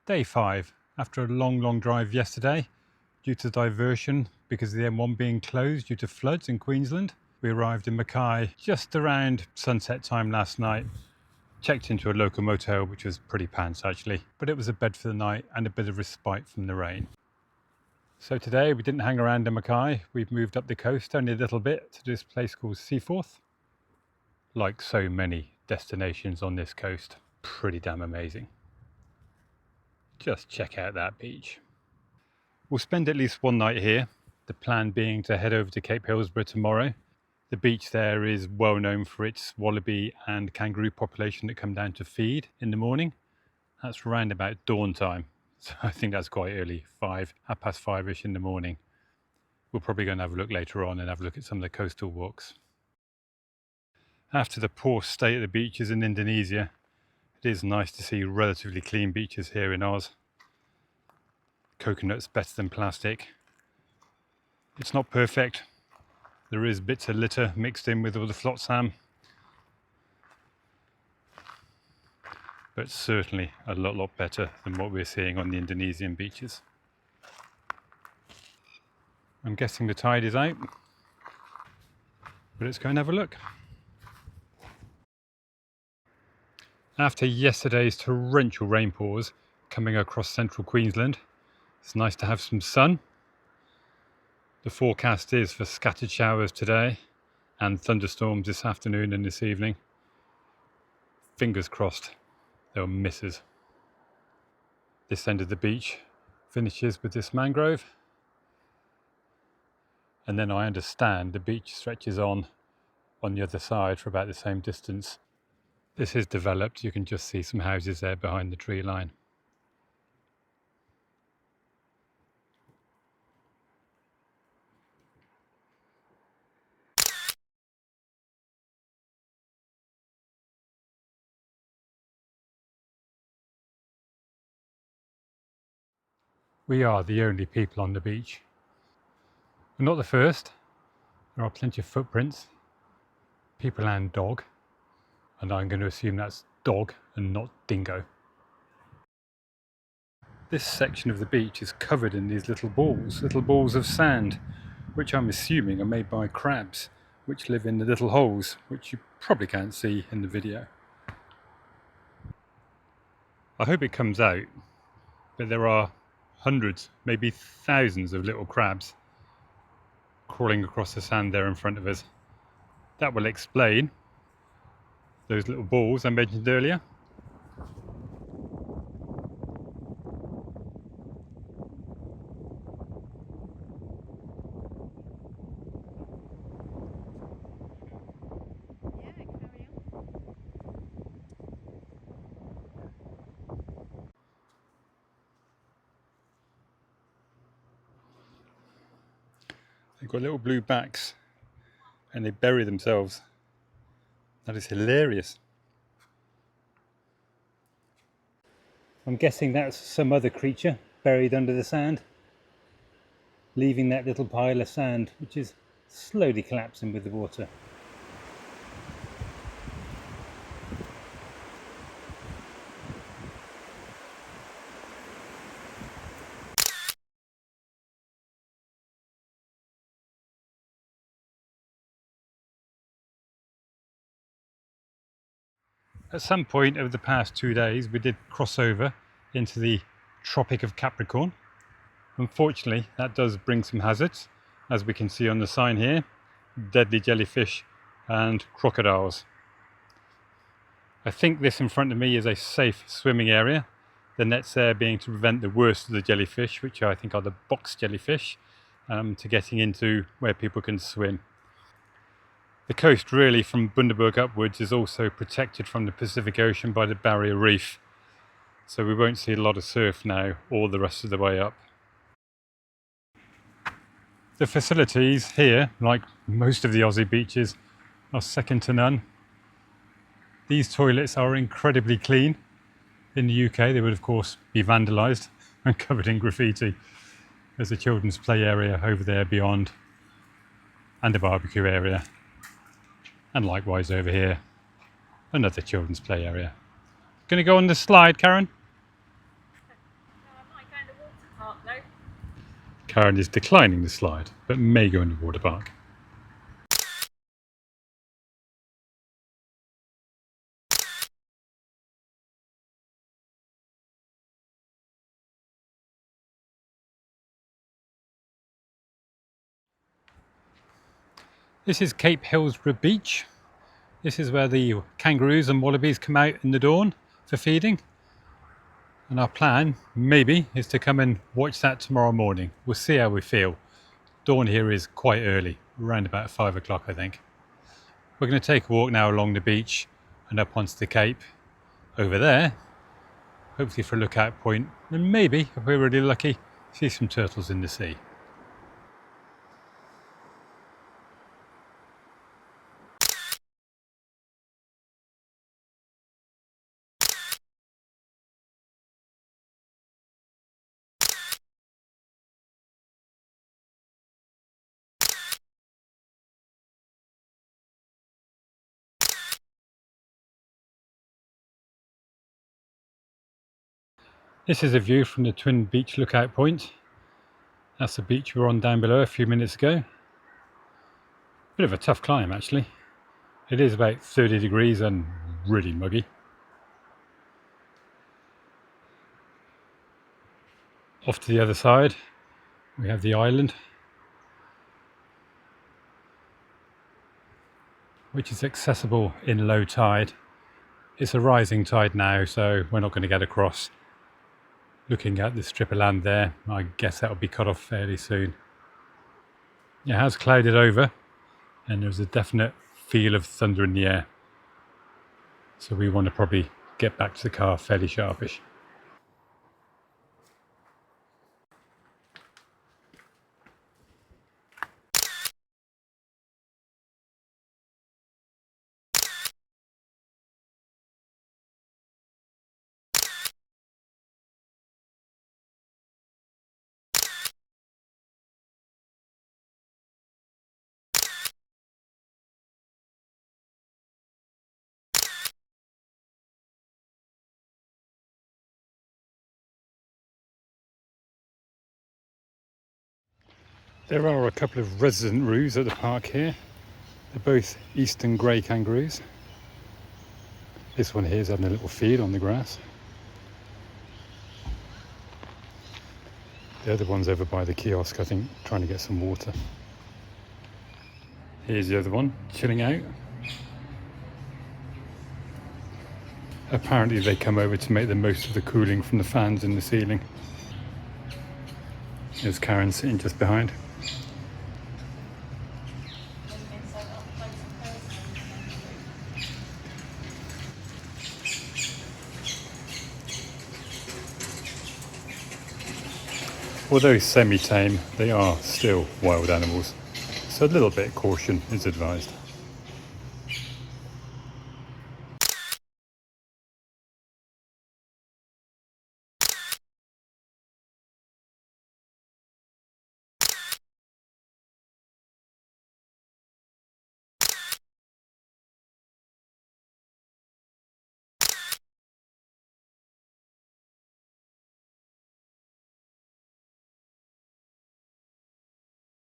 Day 5, after a long drive yesterday, due to diversion because of the M1 being closed due to floods in Queensland. We arrived in Mackay just around sunset time last night. Checked into a local motel, which was pretty pants actually, but it was a bed for the night and a bit of respite from the rain. So today we didn't hang around in Mackay, we've moved up the coast only a little bit to this place called Seaforth. Like so many destinations on this coast, pretty damn amazing. Just check out that beach. We'll spend at least one night here, the plan being to head over to Cape Hillsborough tomorrow. The beach there is well known for its wallaby and kangaroo population that come down to feed in the morning. That's around about dawn time, so I think that's quite early, 5:30ish in the morning. We'll probably go and have a look later on and have a look at some of the coastal walks. After the poor state of the beaches in Indonesia, it is nice to see relatively clean beaches here in Oz. Coconut's better than plastic. It's not perfect. There is bits of litter mixed in with all the flotsam, but certainly a lot better than what we're seeing on the Indonesian beaches. I'm guessing the tide is out, but let's go and have a look. After yesterday's torrential rainpours coming across central Queensland, it's nice to have some sun. The forecast is for scattered showers today and thunderstorms this afternoon and this evening. Fingers crossed they'll misses. This end of the beach finishes with this mangrove, and then I understand the beach stretches on the other side for about the same distance. This is developed, you can just see some houses there behind the tree line. We are the only people on the beach. We're not the first. There are plenty of footprints, people and dog, and I'm going to assume that's dog and not dingo. This section of the beach is covered in these little balls of sand, which I'm assuming are made by crabs, which live in the little holes, which you probably can't see in the video. I hope it comes out, but there are hundreds, maybe thousands of little crabs crawling across the sand there in front of us. That will explain those little balls I mentioned earlier. They've got little blue backs and they bury themselves. That is hilarious. I'm guessing that's some other creature buried under the sand, leaving that little pile of sand which is slowly collapsing with the water. At some point over the past 2 days we did cross over into the Tropic of Capricorn. Unfortunately that does bring some hazards, as we can see on the sign here, deadly jellyfish and crocodiles. I think this in front of me is a safe swimming area, the nets there being to prevent the worst of the jellyfish, which I think are the box jellyfish, to getting into where people can swim. The coast really from Bundaberg upwards is also protected from the Pacific Ocean by the barrier reef, so we won't see a lot of surf now or the rest of the way up. The facilities here, like most of the Aussie beaches, are second to none. These toilets are incredibly clean. In the UK they would of course be vandalised and covered in graffiti. There's a children's play area over there beyond, and a barbecue area. And likewise over here, another children's play area. Gonna go on the slide, Karen? Karen is declining the slide, but may go in the water park. This is Cape Hillsborough Beach. This is where the kangaroos and wallabies come out in the dawn for feeding. And our plan, maybe, is to come and watch that tomorrow morning. We'll see how we feel. Dawn here is quite early, around about 5 o'clock, I think. We're going to take a walk now along the beach and up onto the Cape. Over there, hopefully for a lookout point, and maybe, if we're really lucky, see some turtles in the sea. This is a view from the Twin Beach lookout point. That's the beach we were on down below a few minutes ago. Bit of a tough climb actually. It is about 30 degrees and really muggy. Off to the other side we have the island, which is accessible in low tide. It's a rising tide now, so we're not going to get across. Looking at the strip of land there, I guess that will be cut off fairly soon. It has clouded over and there's a definite feel of thunder in the air. So we want to probably get back to the car fairly sharpish. There are a couple of resident roos at the park here. They're both eastern grey kangaroos. This one here is having a little feed on the grass. The other one's over by the kiosk, I think, trying to get some water. Here's the other one, chilling out. Apparently they come over to make the most of the cooling from the fans in the ceiling. There's Karen sitting just behind. Although semi-tame, they are still wild animals, so a little bit of caution is advised.